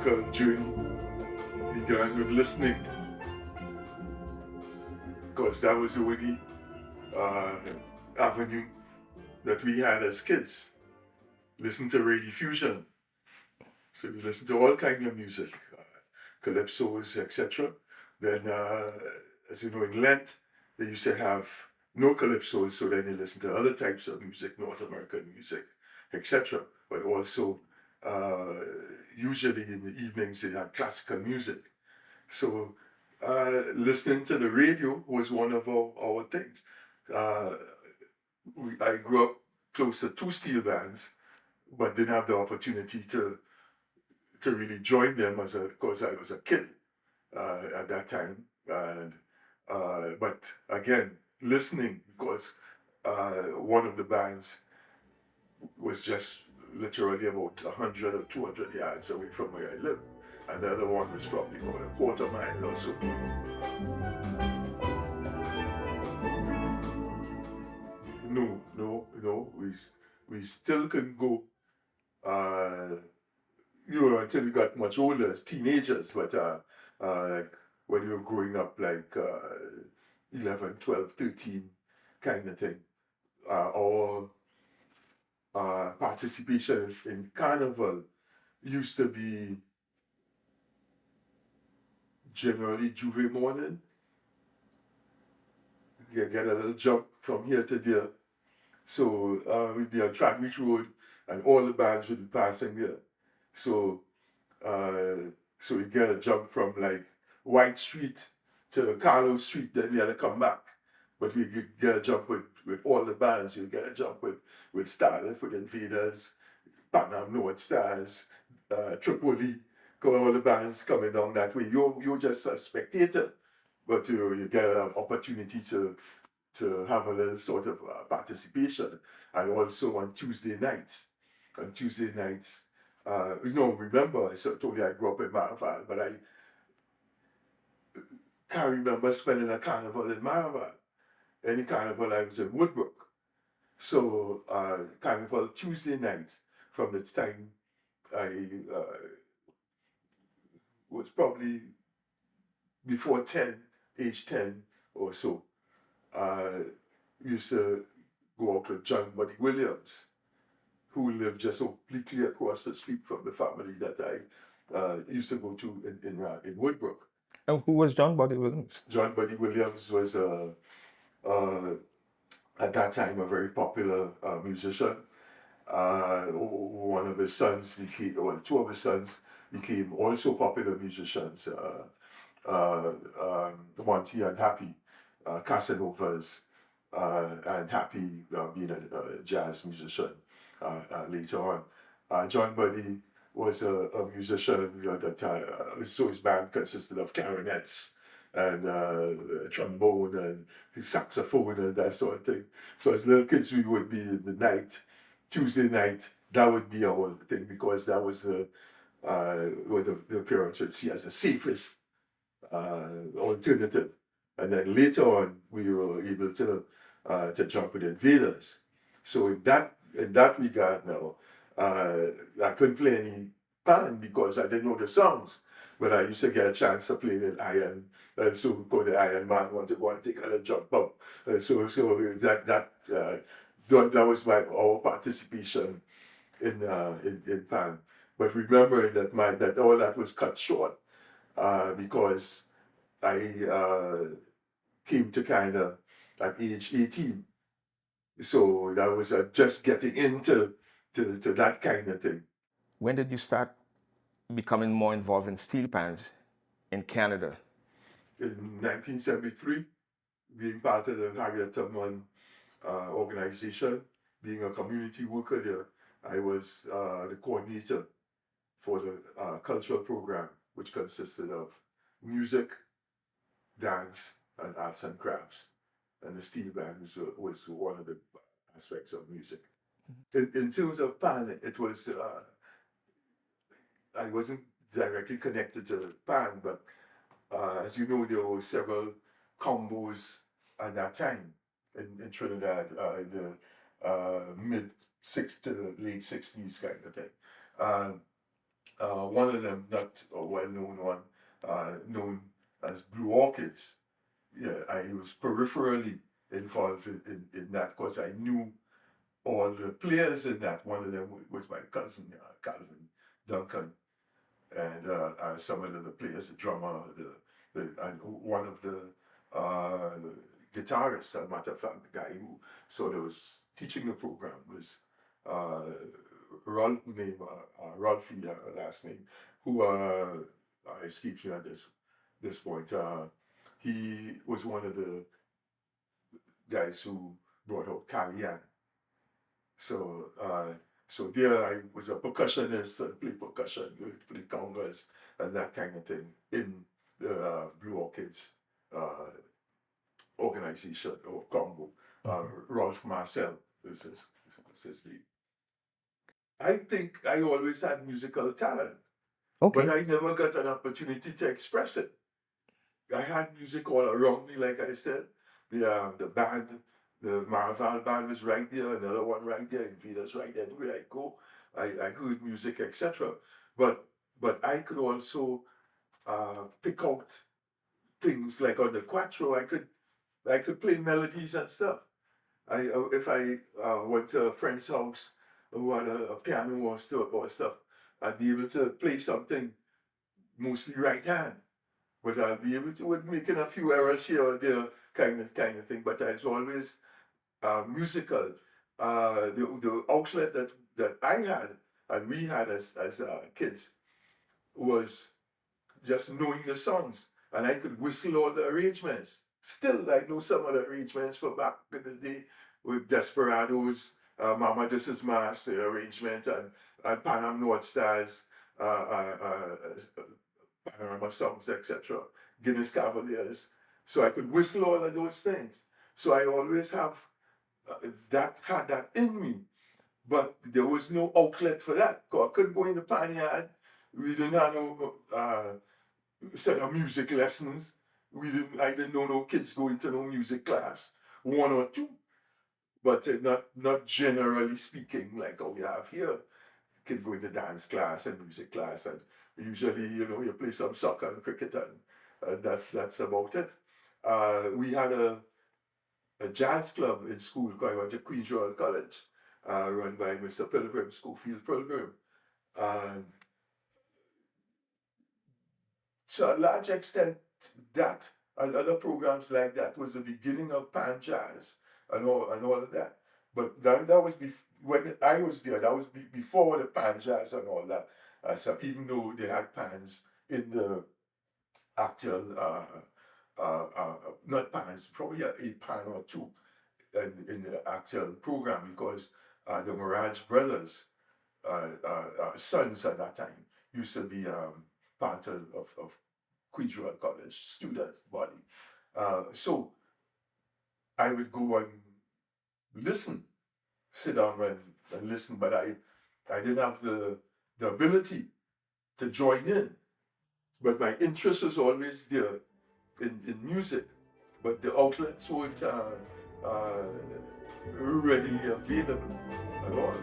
musical journey began with listening, because that was the only uh, avenue that we had as kids. Listen to radio fusion. So we listened to all kinds of music, calypsos, etc. Then, as you know, in Lent, they used to have no calypsos, so then they listened to other types of music, North American music, etc. But also, uh, usually in the evenings, they had classical music. So, listening to the radio was one of our things. Uh, I grew up close to two steel bands, but didn't have the opportunity to really join them because I was a kid at that time. And but again, listening, because one of the bands was just literally about 100 or 200 yards away from where I live, and the other one was probably about a quarter mile or so. No, no, no. We still can go. Uh, until we got much older as teenagers, but like when you were growing up, like 11, 12, 13 kind of thing. Our participation in carnival used to be generally Juve morning. You get a little jump from here to there. So we'd be on Tradwick Road and all the bands would be passing there. So so we get a jump from like White Street to Carlo Street, then we had to come back. But we get a jump with all the bands. We get a jump with Starlift, with Invaders, Panam North Stars, Tripoli, all the bands coming down that way. You're just a spectator, but you get an opportunity to have a little sort of participation. And also on Tuesday nights, remember, I told you I grew up in Maraval, but I can't remember spending a carnival in Maraval. Any carnival, I was in Woodbrook. So, carnival Tuesday nights, from the time I was probably before 10, age 10 or so, used to go out with John Buddy Williams, who lived just obliquely across the street from the family that I used to go to in Woodbrook. And who was John Buddy Williams? John Buddy Williams was, at that time, a very popular musician. One of his sons became, well, two of his sons became also popular musicians. Monty and Happy, Casanovas, and Happy being a jazz musician later on. John Buddy was a musician so his band consisted of clarinets and trombone and saxophone and that sort of thing. So as little kids, we would be in the night, Tuesday night, that would be our thing, because that was what the parents would see as the safest alternative. And then later on, we were able to jump with Invaders. So in that regard now, I couldn't play any band because I didn't know the songs. But I used to get a chance to play with Iron, and so go the Iron Man want to go and take a jump up. So that was our participation in Pan. But remembering that all that was cut short because I came to Canada at age 18. So that was just getting into to that kind of thing. When did you start becoming more involved in steel pans in Canada? In 1973, being part of the Harriet Tubman organization, being a community worker there, I was the coordinator for the cultural program, which consisted of music, dance, and arts and crafts. And the steel band was one of the aspects of music. In terms of pan, it was, I wasn't directly connected to pan, but as you know, there were several combos at that time in Trinidad in the mid to the late 60s kind of thing. One of them, not a well-known one, known as Blue Orchids. Yeah, I was peripherally involved in that because I knew all the players in that. One of them was my cousin, Calvin Duncan, and some of the players, the drummer, and one of the guitarists. As a matter of fact, the guy who sort of was teaching the program was Rolfie, last name, who escapes me at this point. He was one of the guys who brought out Calian. So there I was a percussionist, played percussion, played congas and that kind of thing in the Blue Orchids organization or combo. Rolf Marcel is his name. I think I always had musical talent, Okay. but I never got an opportunity to express it. I had music all around me, like I said. The band, the Maraval band was right there, another one right there, Invader's right there. Anywhere I go, I heard music, etc. But I could also pick out things like on the quattro. I could play melodies and stuff. If I went to a friend's house who had a piano or stuff, I'd be able to play something mostly right hand. But I'll be able to, with making a few errors here or there, kind of thing. But I was always musical. The outlet that I had and we had as kids was just knowing the songs, and I could whistle all the arrangements. Still, I know some of the arrangements from back in the day with Desperados, Mama This Is Mass, the arrangement, and Panam North Stars, Panorama Songs, etc. Guinness Cavaliers. So I could whistle all of those things. So I always had that in me. But there was no outlet for that. Because I couldn't go in the panyard. We didn't have no set of music lessons. I didn't know no kids going to no music class. One or two. But not generally speaking like how we have here. Kid going to dance class and music class, and usually, you play some soccer and cricket, and that's about it. We had a jazz club in school because I went to Queen's Royal College, run by Mr. Pilgrim, Schofield Pilgrim. And to a large extent, that and other programs like that was the beginning of pan jazz and all of that. But that was when I was there. That was before the pan jazz and all that. So even though they had pans in the actual, not pans, probably a pan or two in the actual program, because the Mirage brothers, sons at that time, used to be part of Queen's Royal College student body. So I would go and listen, sit down and listen, but I didn't have the ability to join in. But my interest was always there in music, but the outlets weren't readily available at all.